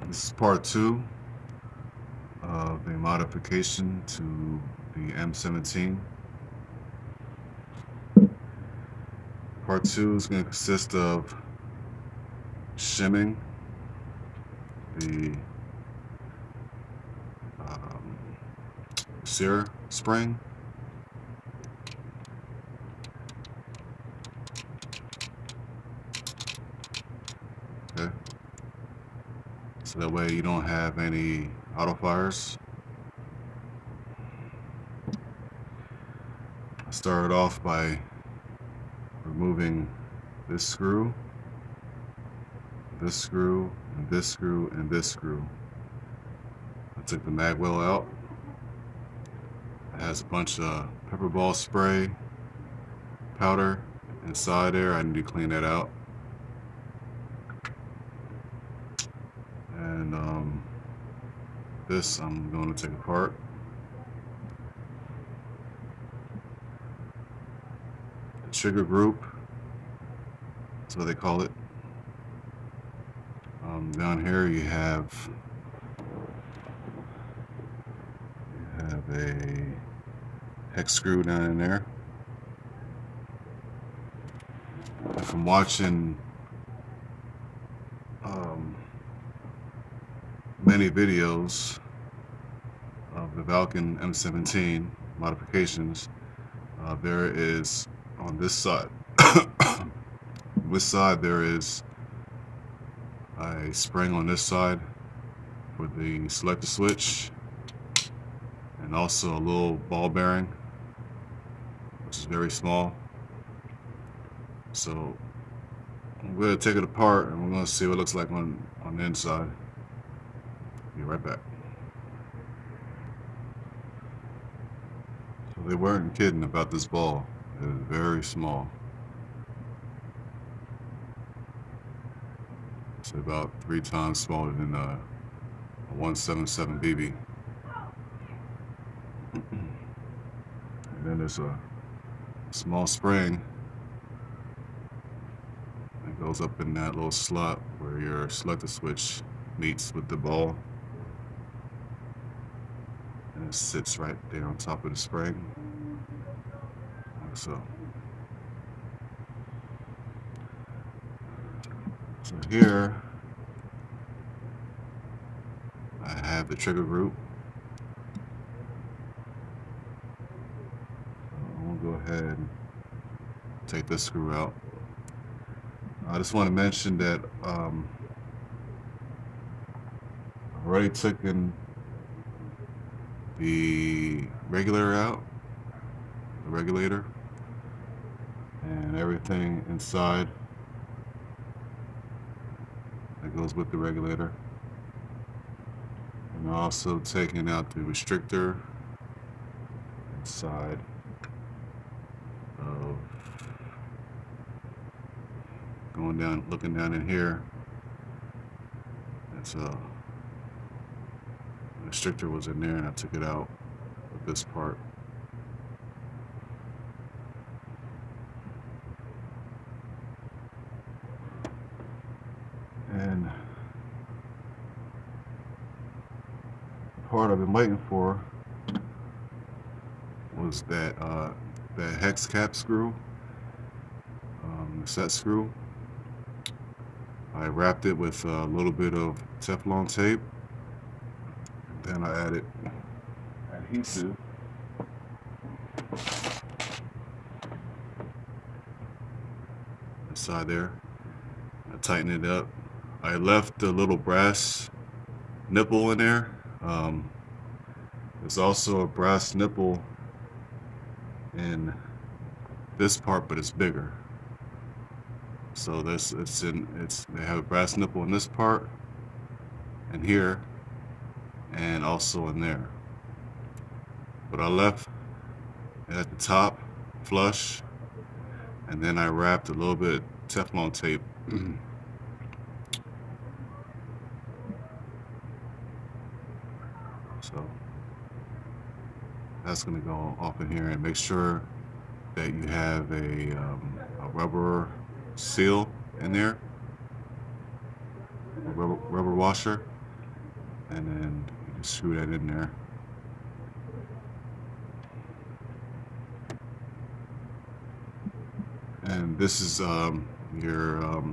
This is part 2 of a modification to the M17. Part 2 is going to consist of shimming the sear spring, okay, so that way you don't have any auto fires. I started off by removing this screw, this screw, and this screw, and this screw. I took the mag well out. It has a bunch of pepper ball spray powder inside there. I need to clean that out. And this I'm going to take apart. The trigger group, that's what they call it. Down here you have a hex screw down in there. And from watching many videos of the Valken M17 modifications, there is on this side, this side there is a spring on this side for the selector switch, and also a little ball bearing, which is very small. So I'm going to take it apart and we're going to see what it looks like on the inside. Be right back. So they weren't kidding about this ball. It is very small. It's about 3 times smaller than a 177 BB. And then there's a small spring that goes up in that little slot where your selector switch meets with the ball. And it sits right there on top of the spring, like so. So here I have the trigger group. I'm gonna go ahead and take this screw out. I just want to mention that I've already taken the regulator out, the regulator, and everything inside that goes with the regulator. And also taking out the restrictor inside of, going down, looking down in here. That's the restrictor was in there and I took it out with this part. And the part I've been waiting for was that hex cap screw, the set screw. I wrapped it with a little bit of Teflon tape. Then I added adhesive. Inside there. I tightened it up. I left the little brass nipple in there. There's also a brass nipple in this part, but it's bigger. So they have a brass nipple in this part, and here, and also in there. But I left it at the top flush, and then I wrapped a little bit of Teflon tape so that's going to go off in here, and make sure that you have a rubber seal in there. rubber washer, and then you just screw that in there. And this is your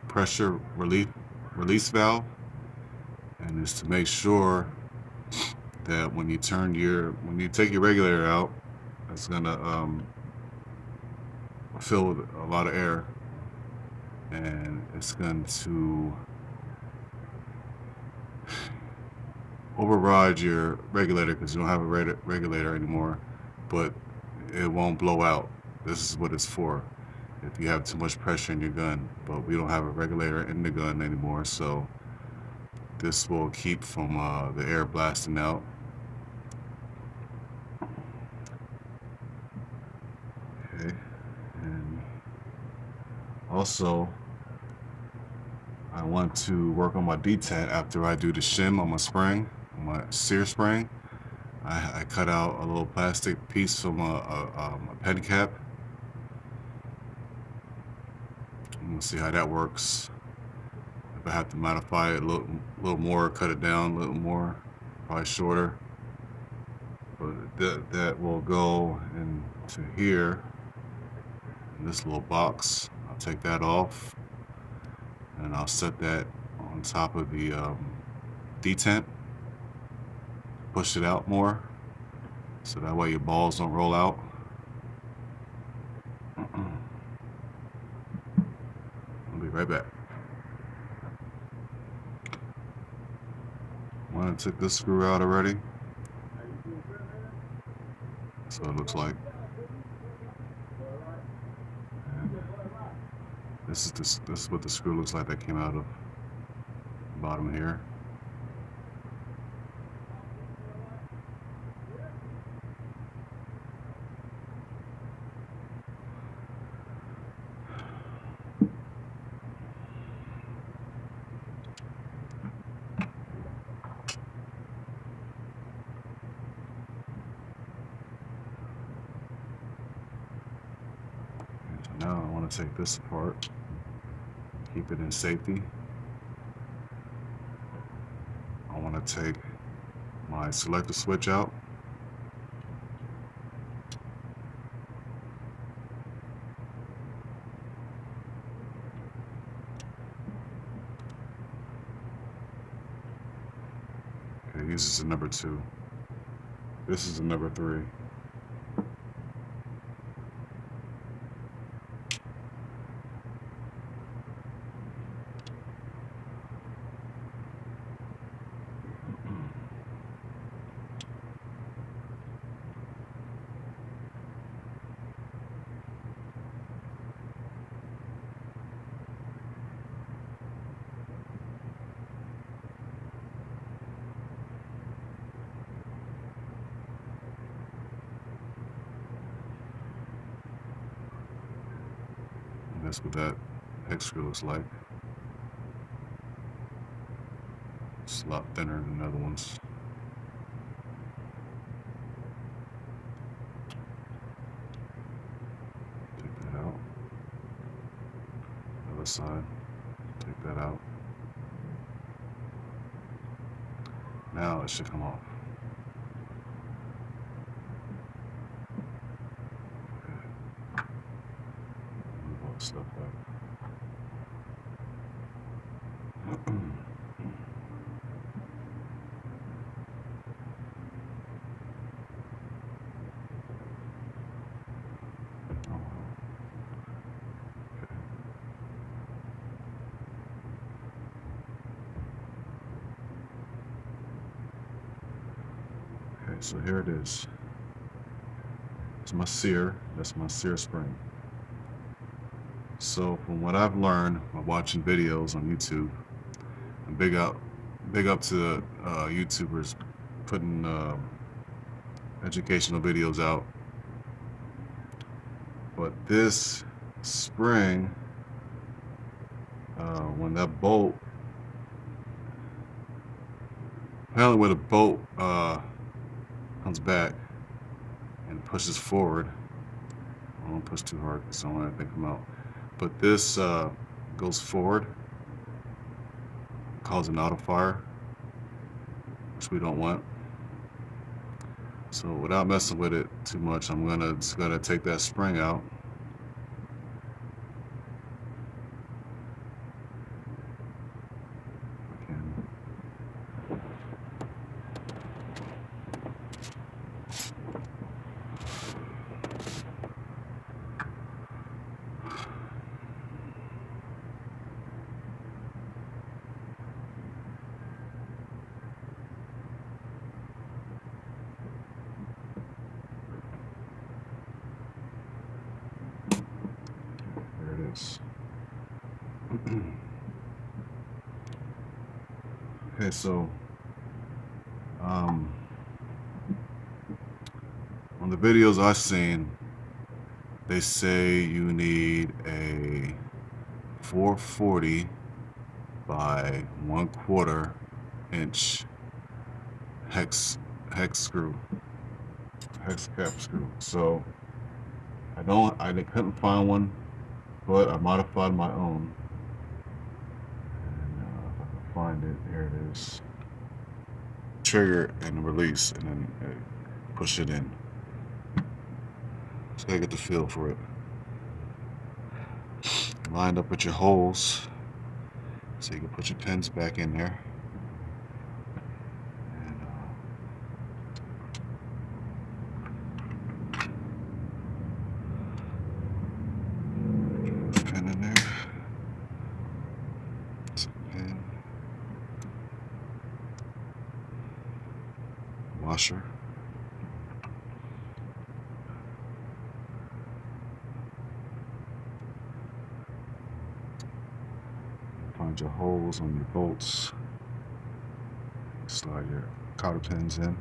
pressure release valve, and it's to make sure that when you take your regulator out, it's gonna fill with a lot of air, and it's going to override your regulator because you don't have a regulator anymore, but it won't blow out. This is what it's for if you have too much pressure in your gun, but we don't have a regulator in the gun anymore, so this will keep from the air blasting out. Okay, and also I want to work on my detent after I do the shim on my spring, on my sear spring. I cut out a little plastic piece from a pen cap. We'll see how that works. If I have to modify it a little more, cut it down a little more, probably shorter. But that will go into here, in this little box. I'll take that off, and I'll set that on top of the detent. Push it out more, so that way your balls don't roll out. I'll be right back. I took this screw out already, so it looks like. And this is what the screw looks like that came out of the bottom here. Now I want to take this apart, keep it in safety. I want to take my selector switch out. Okay, this is a number 2. This is a number 3. That's what that hex screw looks like. It's a lot thinner than the other ones. Take that out. Other side. Take that out. Now it should come off. Stuff back. Okay, so here it is. It's my sear. That's my sear spring. So from what I've learned by watching videos on YouTube, and big up to YouTubers putting educational videos out. But this spring, when that bolt, apparently when the bolt comes back and pushes forward, I don't push too hard because I don't want anything to come out. But this goes forward, cause an auto fire, which we don't want. So without messing with it too much, I'm just gonna take that spring out. Okay, so on the videos I've seen, they say you need a 440 by 1/4 inch hex cap screw. So I couldn't find one, but I modified my own. And if I can find it, here it is. Trigger and release, and then push it in. So I get the feel for it. Lined up with your holes, so you can put your pins back in there. Pin in there. Pin. Washer. Find your holes on your bolts. Slide your cotter pins in.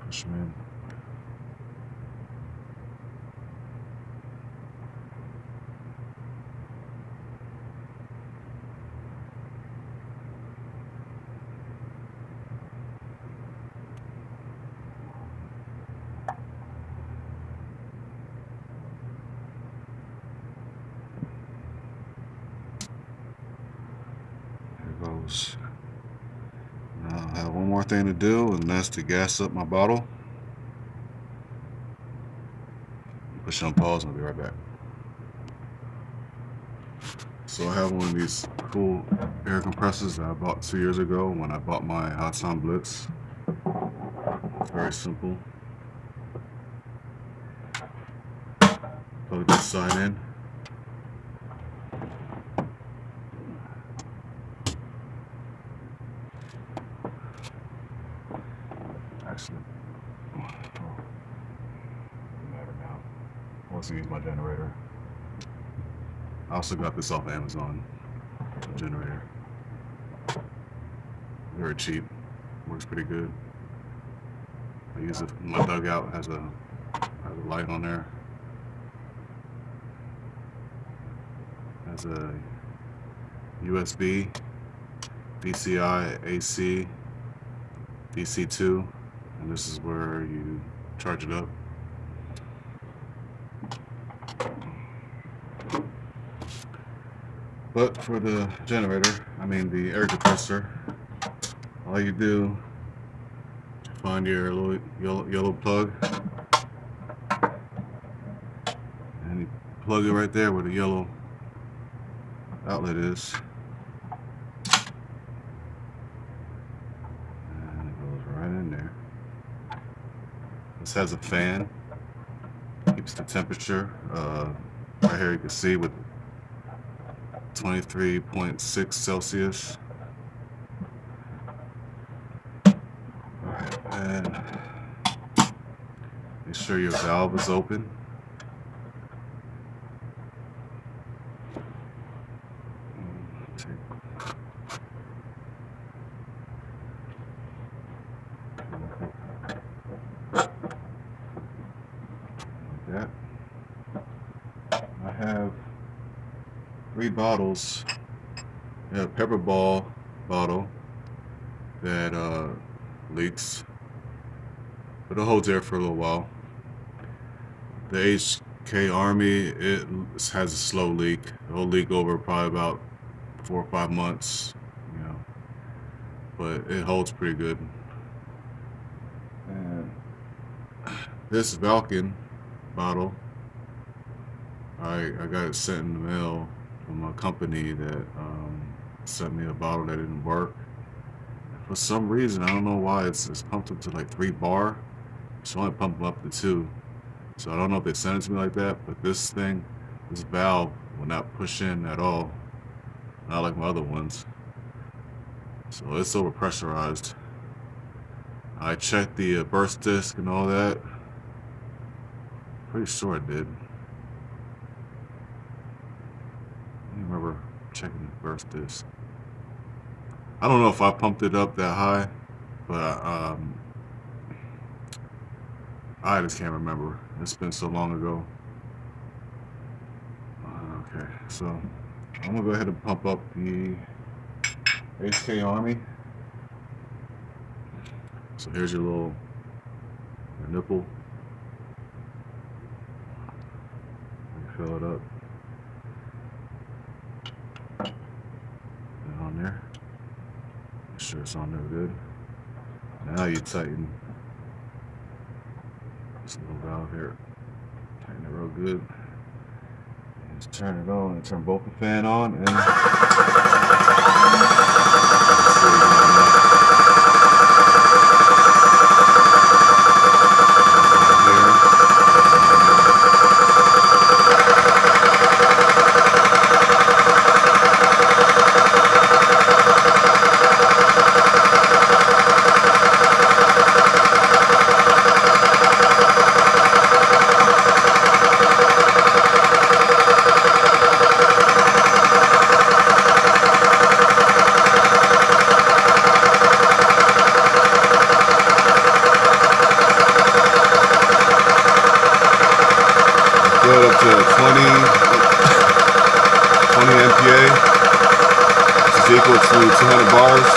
Push them in. Goes. Now I have one more thing to do, and that's to gas up my bottle. Push on pause and I'll be right back. So I have one of these cool air compressors that I bought 2 years ago when I bought my Hot Time Blitz. It's very simple. Plug this side in. Actually, doesn't matter now. I want to use my generator. I also got this off Amazon. Generator. Very cheap. Works pretty good. I use it. My dugout has a light on there. Has a USB, DCI, AC, DC2, and this is where you charge it up. But for the generator, the air compressor, all you do, find your little yellow plug, and you plug it right there where the yellow outlet is. And it goes right in there. This has a fan, keeps the temperature, right here you can see with 23.6 Celsius. Alright, and make sure your valve is open. Like that. I have 3 bottles. I have a pepper ball bottle that leaks, but it holds air for a little while. The HK Army, it has a slow leak. It'll leak over probably about 4 or 5 months, you know, but it holds pretty good. And this Valken bottle, I got it sent in the mail from a company that sent me a bottle that didn't work. For some reason, I don't know why, it's pumped up to like 3 bar. It's only pumping up to 2. So I don't know if they sent it to me like that, but this valve will not push in at all. Not like my other ones. So it's over pressurized. I checked the burst disc and all that. Pretty sure it did. I don't remember checking the burst disc. I don't know if I pumped it up that high, but I just can't remember. It's been so long ago. Okay, so I'm gonna go ahead and pump up the HK Army. So here's your nipple. Fill it up. Put it on there. Make sure it's on there good. Now you tighten this little valve here. Tighten it real good. And just turn it on and turn both the fan on and fill it up to 20 MPa, which is equal to 200 bars.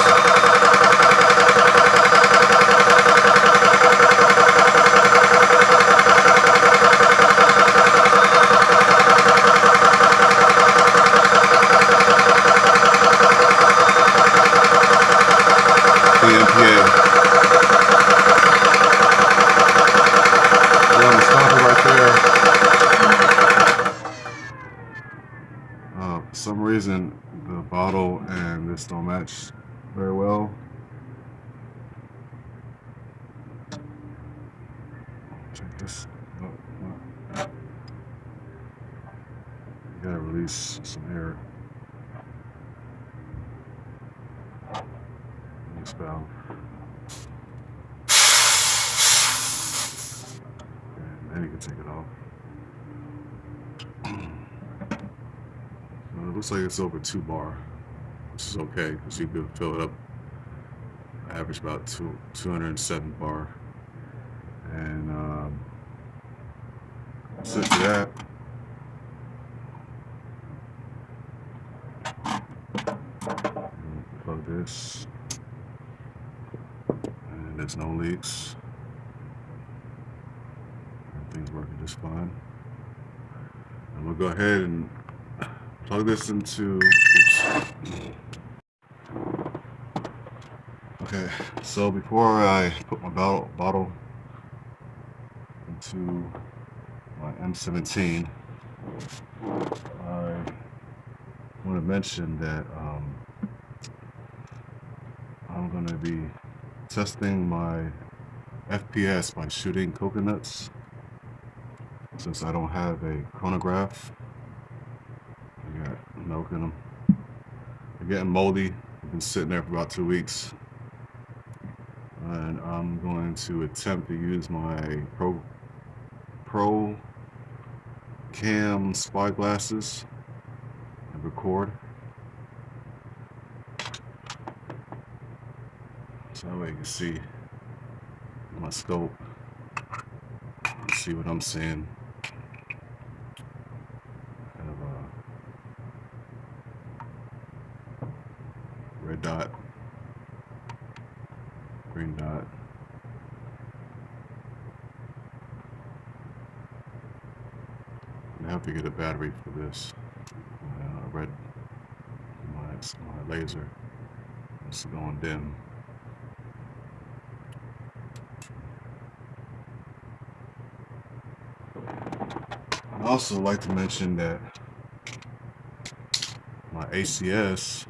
MPa. I'm gonna stop it right there. For some reason, the bottle and this don't match very well. Check this. You gotta release some air. This valve. And then you can take it off. It looks like it's over 2 bar, which is okay because you could fill it up, average about 207 bar. And set to that. Plug this, and there's no leaks. Everything's working just fine. And we'll go ahead and plug this into, okay, so before I put my bottle into my M17, I want to mention that I'm going to be testing my FPS by shooting coconuts, since I don't have a chronograph. I got milk in them. They're getting moldy. I've been sitting there for about 2 weeks. And I'm going to attempt to use my Pro Cam spy glasses and record. So that way you can see my scope and see what I'm seeing. Kind of a red dot, green dot. I have to get a battery for this. Red, my laser. It's going dim. I'd also like to mention that my ACS,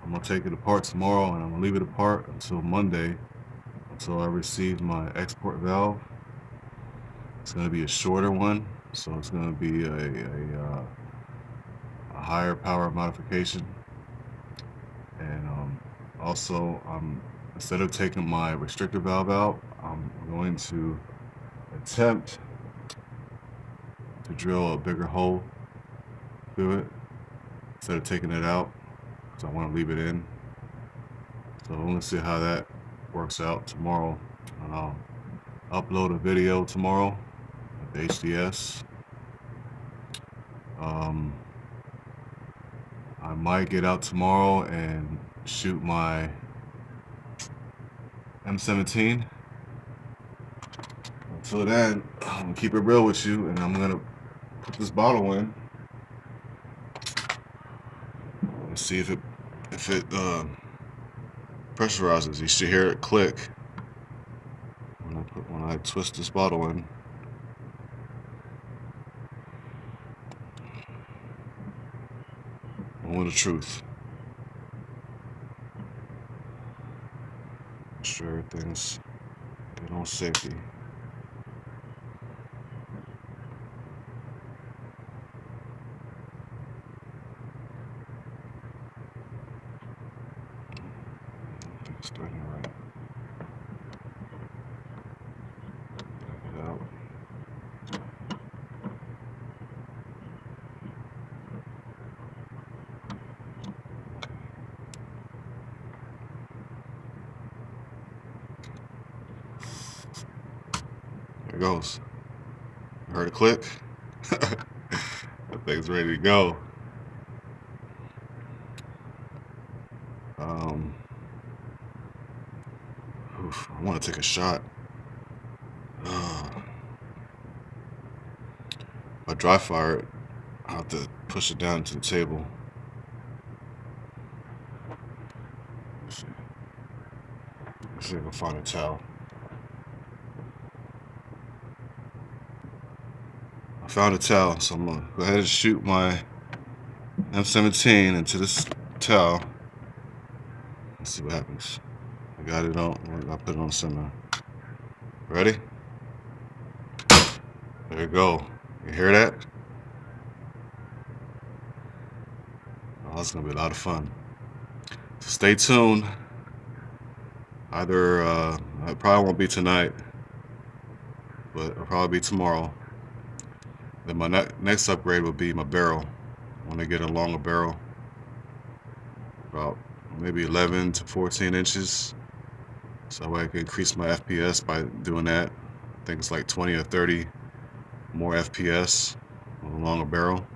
I'm gonna take it apart tomorrow, and I'm gonna leave it apart until Monday, until I receive my export valve. It's gonna be a shorter one, so it's gonna be a higher power modification. And also, instead of taking my restrictor valve out, I'm going to attempt to drill a bigger hole through it instead of taking it out, so I want to leave it in. So I'm going to see how that works out tomorrow, and I'll upload a video tomorrow with the HDS. I might get out tomorrow and shoot my M17. Until then, I'm gonna keep it real with you, and I'm gonna put this bottle in and see if it pressurizes. You should hear it click when I twist this bottle in. Moment of truth. Make sure everything's good on safety. Starting right. Back it out. There it goes. You heard it click? That thing's ready to go. I want to take a shot. If I dry fire it, I'll have to push it down to the table. Let's see if I can find a towel. I found a towel, so I'm going to go ahead and shoot my M17 into this towel. Let's see what happens. I got it on. I'll put it on center. Ready? There you go. You hear that? Oh, that's gonna be a lot of fun. So stay tuned. Either it probably won't be tonight, but it'll probably be tomorrow. Then my next upgrade will be my barrel. When I get a longer barrel, about maybe 11 to 14 inches. So that way I can increase my FPS by doing that. I think it's like 20 or 30 more FPS with a longer barrel.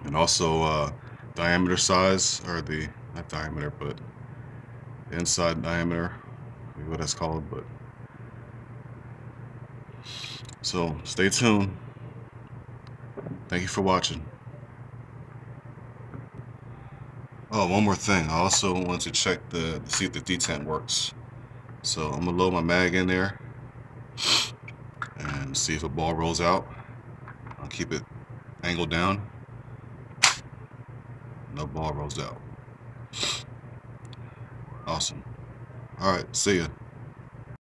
And also diameter size, or not diameter, but the inside diameter, maybe what that's called. But so stay tuned. Thank you for watching. Oh, one more thing. I also want to check see if the detent works. So I'm gonna load my mag in there and see if a ball rolls out. I'll keep it angled down. No ball rolls out. Awesome. All right, see ya.